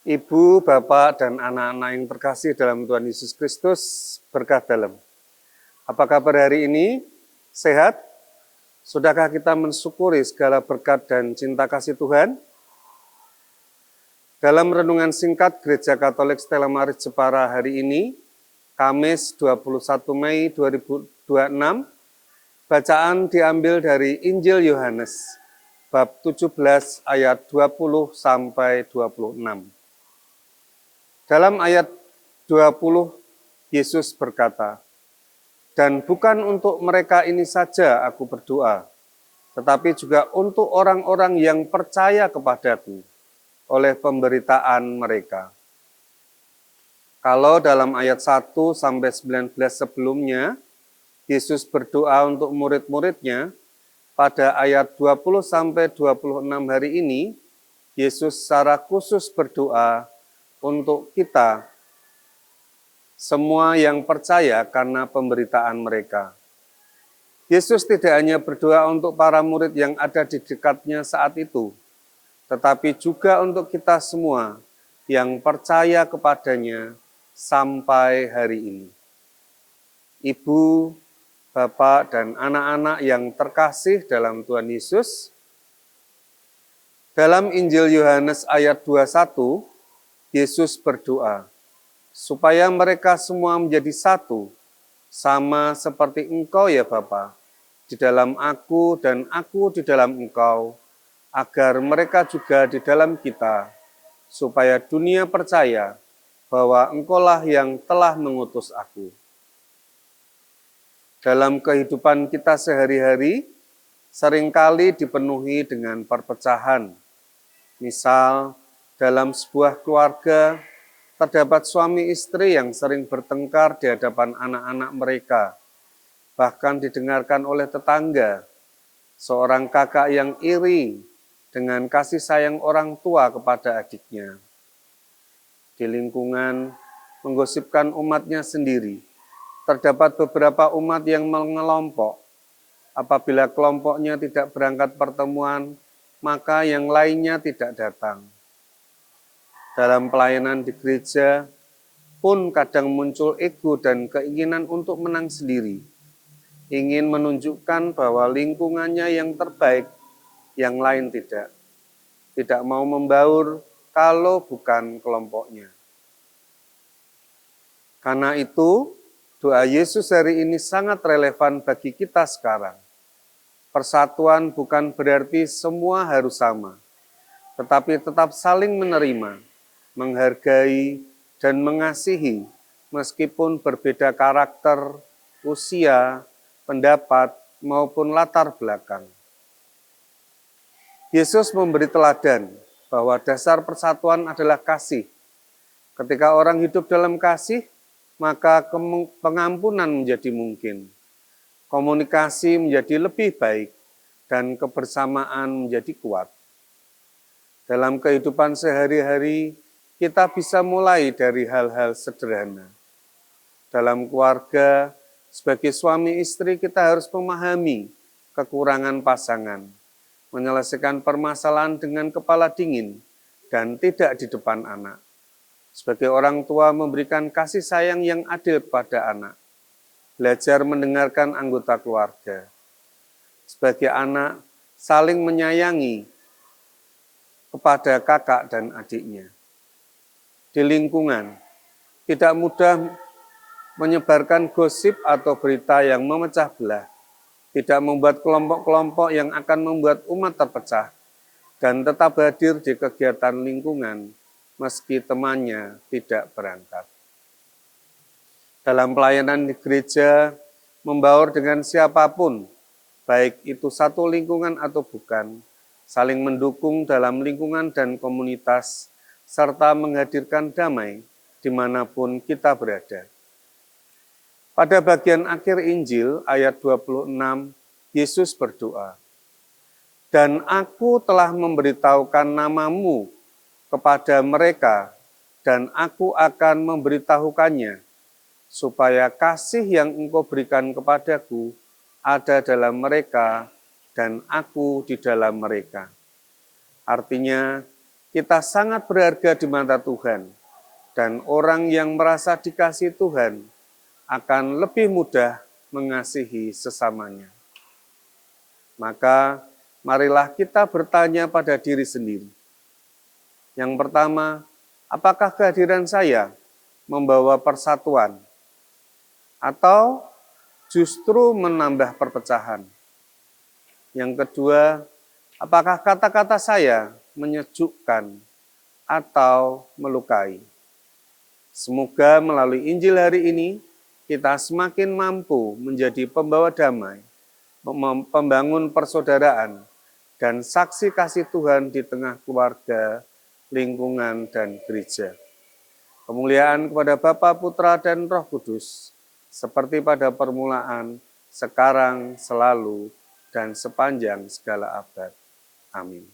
Ibu, Bapak, dan anak-anak yang terkasih dalam Tuhan Yesus Kristus, berkah dalam. Apa kabar hari ini? Sehat? Sudahkah kita mensyukuri segala berkat dan cinta kasih Tuhan? Dalam renungan singkat Gereja Katolik Stella Maris Jepara hari ini, Kamis 21 Mei 2026, bacaan diambil dari Injil Yohanes, bab 17 ayat 20 sampai 26. Dalam ayat 20, Yesus berkata, "Dan bukan untuk mereka ini saja aku berdoa, tetapi juga untuk orang-orang yang percaya kepadaku oleh pemberitaan mereka." Kalau dalam ayat 1 sampai 19 sebelumnya, Yesus berdoa untuk murid-muridnya, pada ayat 20 sampai 26 hari ini, Yesus secara khusus berdoa untuk kita semua yang percaya karena pemberitaan mereka. Yesus tidak hanya berdoa untuk para murid yang ada di dekatnya saat itu, tetapi juga untuk kita semua yang percaya kepadanya sampai hari ini. Ibu, Bapak, dan anak-anak yang terkasih dalam Tuhan Yesus, dalam Injil Yohanes ayat 21, Yesus berdoa, supaya mereka semua menjadi satu, sama seperti Engkau ya Bapa, di dalam aku dan aku di dalam Engkau, agar mereka juga di dalam kita, supaya dunia percaya bahwa Engkaulah yang telah mengutus aku. Dalam kehidupan kita sehari-hari, seringkali dipenuhi dengan perpecahan. Misal, dalam sebuah keluarga, terdapat suami istri yang sering bertengkar di hadapan anak-anak mereka. Bahkan didengarkan oleh tetangga, seorang kakak yang iri dengan kasih sayang orang tua kepada adiknya. Di lingkungan menggosipkan umatnya sendiri, terdapat beberapa umat yang mengelompok. Apabila kelompoknya tidak berangkat pertemuan, maka yang lainnya tidak datang. Dalam pelayanan di gereja pun kadang muncul ego dan keinginan untuk menang sendiri. Ingin menunjukkan bahwa lingkungannya yang terbaik, yang lain tidak. Tidak mau membaur kalau bukan kelompoknya. Karena itu, doa Yesus hari ini sangat relevan bagi kita sekarang. Persatuan bukan berarti semua harus sama, tetapi tetap saling menerima, menghargai, dan mengasihi meskipun berbeda karakter, usia, pendapat, maupun latar belakang. Yesus memberi teladan bahwa dasar persatuan adalah kasih. Ketika orang hidup dalam kasih, maka pengampunan menjadi mungkin. Komunikasi menjadi lebih baik, dan kebersamaan menjadi kuat. Dalam kehidupan sehari-hari, kita bisa mulai dari hal-hal sederhana. Dalam keluarga, sebagai suami istri kita harus memahami kekurangan pasangan, menyelesaikan permasalahan dengan kepala dingin, dan tidak di depan anak. Sebagai orang tua memberikan kasih sayang yang adil kepada anak. Belajar mendengarkan anggota keluarga. Sebagai anak, saling menyayangi kepada kakak dan adiknya. Di lingkungan, tidak mudah menyebarkan gosip atau berita yang memecah belah, tidak membuat kelompok-kelompok yang akan membuat umat terpecah, dan tetap hadir di kegiatan lingkungan meski temannya tidak berangkat. Dalam pelayanan di gereja, membaur dengan siapapun, baik itu satu lingkungan atau bukan, saling mendukung dalam lingkungan dan komunitas, serta menghadirkan damai dimanapun kita berada. Pada bagian akhir Injil, ayat 26, Yesus berdoa, "Dan aku telah memberitahukan namamu kepada mereka, dan aku akan memberitahukannya, supaya kasih yang Engkau berikan kepadaku ada dalam mereka dan aku di dalam mereka." Artinya, kita sangat berharga di mata Tuhan, dan orang yang merasa dikasihi Tuhan akan lebih mudah mengasihi sesamanya. Maka, marilah kita bertanya pada diri sendiri. Yang pertama, apakah kehadiran saya membawa persatuan atau justru menambah perpecahan? Yang kedua, apakah kata-kata saya menyejukkan atau melukai? Semoga melalui Injil hari ini, kita semakin mampu menjadi pembawa damai, membangun persaudaraan, dan saksi kasih Tuhan di tengah keluarga, lingkungan, dan gereja. Kemuliaan kepada Bapa, Putra, dan Roh Kudus, seperti pada permulaan, sekarang, selalu, dan sepanjang segala abad. Amin.